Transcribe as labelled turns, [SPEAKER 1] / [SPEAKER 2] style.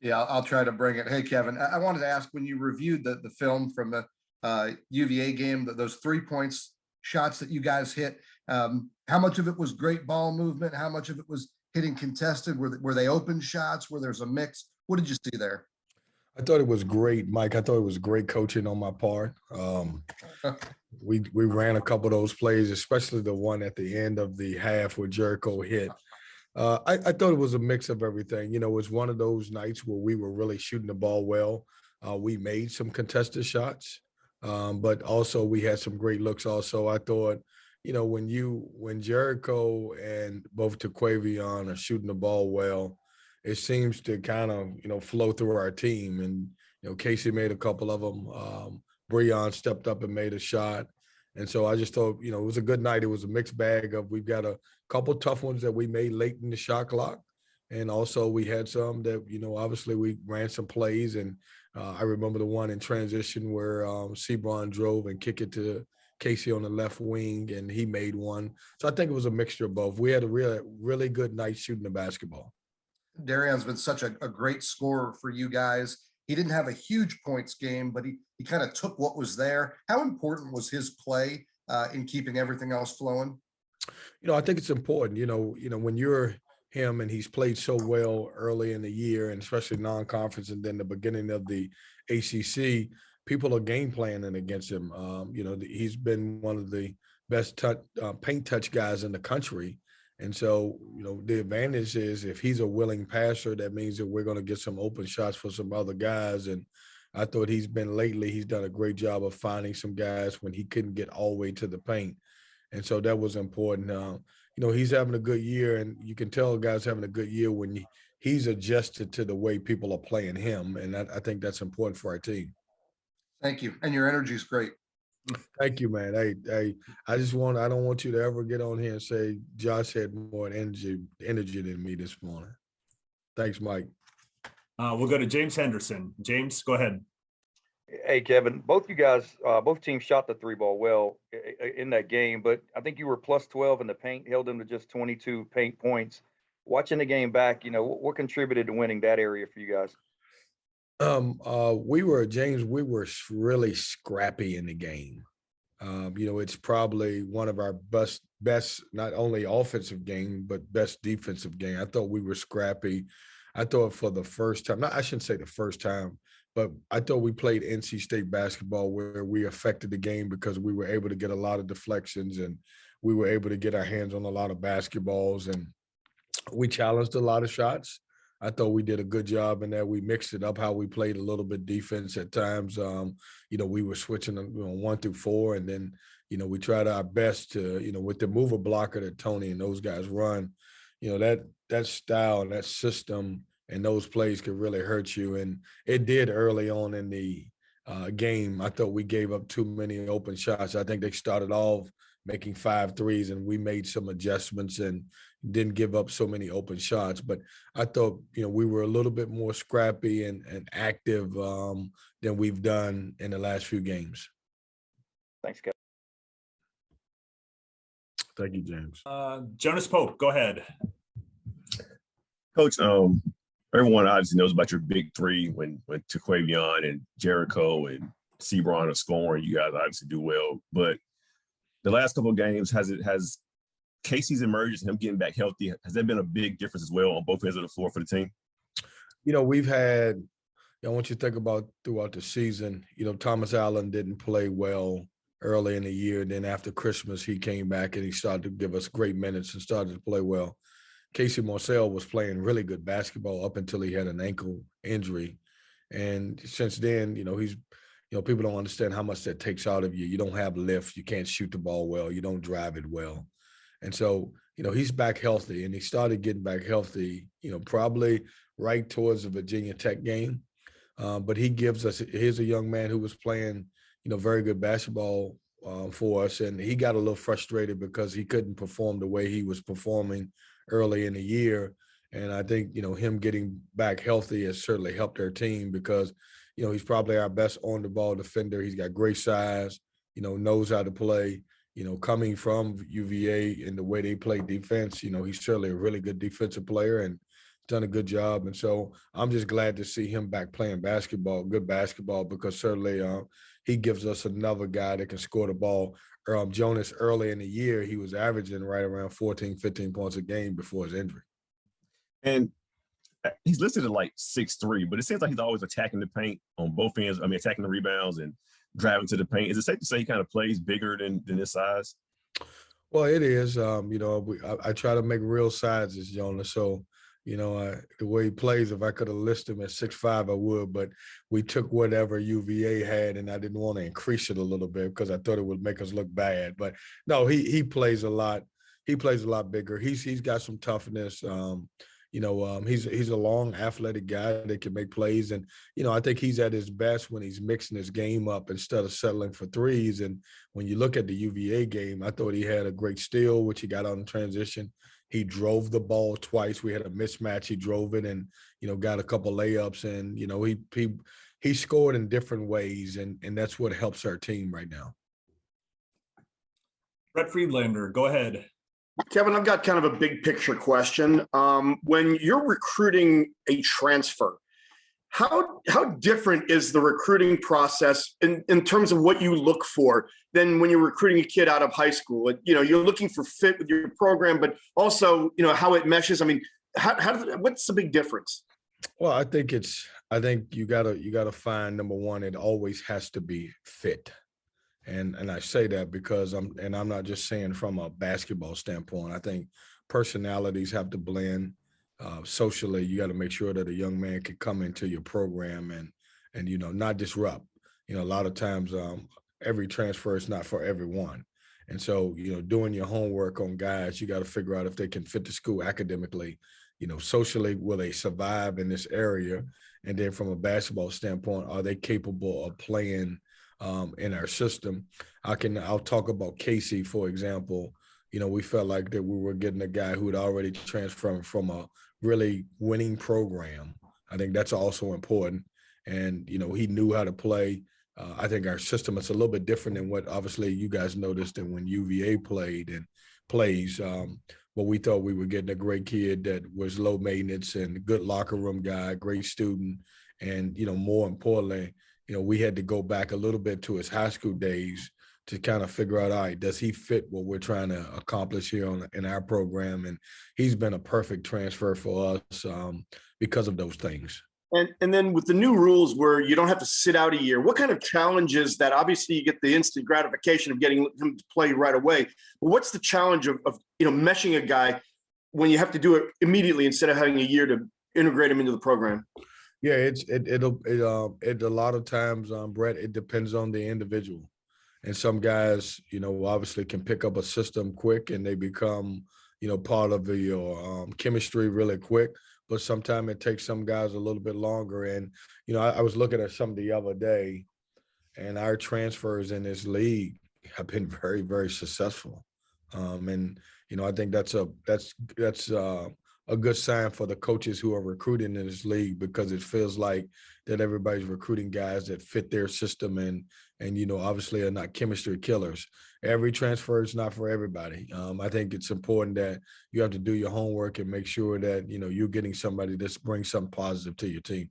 [SPEAKER 1] Yeah, I'll try to bring it. Hey, Kevin, I wanted to ask, when you reviewed the film from the UVA game, those 3 points shots that you guys hit, how much of it was great ball movement? How much of it was hitting contested? Were they open shots? Where there's a mix? What did you see there?
[SPEAKER 2] I thought it was great, Mike. I thought it was great coaching on my part. We ran a couple of those plays, especially the one at the end of the half where Jericho hit. I thought it was a mix of everything. It was one of those nights where we were really shooting the ball well. We made some contested shots, but also we had some great looks also. I thought, when Jericho and both Taquavion are shooting the ball well, it seems to kind of, flow through our team. And, Casey made a couple of them. Breon stepped up and made a shot. And so I just thought, it was a good night. It was a mixed bag of, we've got a couple tough ones that we made late in the shot clock. And also we had some that, obviously we ran some plays. And I remember the one in transition where Sebron drove and kicked it to Casey on the left wing, and he made one. So I think it was a mixture of both. We had a really good night shooting the basketball.
[SPEAKER 1] Darion's been such a great scorer for you guys. He didn't have a huge points game, but he kind of took what was there. How important was his play in keeping everything else flowing?
[SPEAKER 2] I think it's important, when you're him and he's played so well early in the year, and especially non-conference and then the beginning of the ACC, people are game planning against him. He's been one of the best paint touch guys in the country. And so, the advantage is if he's a willing passer, that means that we're going to get some open shots for some other guys. And I thought he's done a great job of finding some guys when he couldn't get all the way to the paint. And so that was important. He's having a good year, and you can tell a guy's having a good year when he's adjusted to the way people are playing him. And I think that's important for our team.
[SPEAKER 1] Thank you. And your energy is great.
[SPEAKER 2] Thank you, man. I don't want you to ever get on here and say Josh had more energy than me this morning. Thanks, Mike.
[SPEAKER 3] We'll go to James Henderson. James, go ahead.
[SPEAKER 4] Hey, Kevin, both you guys, both teams shot the three ball well in that game, but I think you were plus 12 in the paint, held them to just 22 paint points. Watching the game back, what contributed to winning that area for you guys?
[SPEAKER 2] We were really scrappy in the game. It's probably one of our best, not only offensive game, but best defensive game. I thought we were scrappy. I thought for the first time, I shouldn't say the first time, but I thought we played NC State basketball where we affected the game because we were able to get a lot of deflections and we were able to get our hands on a lot of basketballs, and we challenged a lot of shots. I thought we did a good job in that. We mixed it up how we played a little bit defense at times. We were switching 1 through 4, and then, we tried our best to, with the mover blocker that Tony and those guys run, that style and that system and those plays could really hurt you. And it did early on in the game. I thought we gave up too many open shots. I think they started off making 5 threes, and we made some adjustments and didn't give up so many open shots. But I thought, we were a little bit more scrappy and active than we've done in the last few games.
[SPEAKER 4] Thanks, Kevin.
[SPEAKER 2] Thank you, James.
[SPEAKER 3] Jonas Pope, go ahead.
[SPEAKER 5] Coach, everyone obviously knows about your big three when Taquavion and Jericho and Sebron are scoring. You guys obviously do well. But the last couple of games, has Casey's emergence, him getting back healthy, has that been a big difference as well on both ends of the floor for the team?
[SPEAKER 2] We've had, I want you to think about throughout the season, Thomas Allen didn't play well early in the year. Then after Christmas, he came back and he started to give us great minutes and started to play well. Casey Marcel was playing really good basketball up until he had an ankle injury. And since then, he's, people don't understand how much that takes out of you. You don't have lift. You can't shoot the ball well. You don't drive it well. And so, he's back healthy, and he started getting back healthy, probably right towards the Virginia Tech game. But he gives us, here's a young man who was playing, very good basketball for us. And he got a little frustrated because he couldn't perform the way he was performing early in the year. And I think, him getting back healthy has certainly helped our team because, he's probably our best on the ball defender. He's got great size, knows how to play, coming from UVA and the way they play defense, he's certainly a really good defensive player. And done a good job. And so I'm just glad to see him back playing basketball, good basketball, because certainly he gives us another guy that can score the ball. Jonas, early in the year, he was averaging right around 14, 15 points a game before his injury.
[SPEAKER 5] And he's listed at like 6'3", but it seems like he's always attacking the paint on both ends. I mean, attacking the rebounds and driving to the paint. Is it safe to say he kind of plays bigger than his size?
[SPEAKER 2] Well, it is. I try to make real sizes, Jonas. So, the way he plays, if I could have listed him at 6'5", I would. But we took whatever UVA had, and I didn't want to increase it a little bit because I thought it would make us look bad. But no, he plays a lot. He plays a lot bigger. He's got some toughness. He's a long, athletic guy that can make plays. And, I think he's at his best when he's mixing his game up instead of settling for threes. And when you look at the UVA game, I thought he had a great steal, which he got on transition. He drove the ball twice. We had a mismatch. He drove it and, got a couple layups. And, he scored in different ways. And that's what helps our team right now.
[SPEAKER 3] Brett Friedlander, go ahead.
[SPEAKER 6] Kevin, I've got kind of a big picture question. When you're recruiting a transfer, how different is the recruiting process in terms of what you look for than when you're recruiting a kid out of high school? You're looking for fit with your program, but also, how it meshes. I mean, what's the big difference?
[SPEAKER 2] Well, I think you gotta find, number one, it always has to be fit. And I say that because I'm not just saying from a basketball standpoint. I think personalities have to blend. Socially, you got to make sure that a young man can come into your program and not disrupt. A lot of times every transfer is not for everyone. And so, doing your homework on guys, you got to figure out if they can fit the school academically, socially, will they survive in this area? And then from a basketball standpoint, are they capable of playing in our system? I'll talk about Casey, for example. We felt like that we were getting a guy who had already transferred from a really winning program. I think that's also important. And, he knew how to play. I think our system is a little bit different than what obviously you guys noticed and when UVA played and plays. But we thought we were getting a great kid that was low maintenance and good locker room guy, great student. And, more importantly, we had to go back a little bit to his high school days to kind of figure out, all right, does he fit what we're trying to accomplish here in our program? And he's been a perfect transfer for us because of those things.
[SPEAKER 6] And then with the new rules where you don't have to sit out a year, what kind of challenges that obviously you get the instant gratification of getting him to play right away. But what's the challenge of meshing a guy when you have to do it immediately instead of having a year to integrate him into the program?
[SPEAKER 2] Yeah, it a lot of times, Brett, it depends on the individual. And some guys, obviously can pick up a system quick and they become, part of your chemistry really quick. But sometimes it takes some guys a little bit longer. And, I was looking at some the other day, and our transfers in this league have been very, very successful. I think that's a good sign for the coaches who are recruiting in this league, because it feels like that everybody's recruiting guys that fit their system and obviously are not chemistry killers. Every transfer is not for everybody. I think it's important that you have to do your homework and make sure that, you're getting somebody that brings something positive to your team.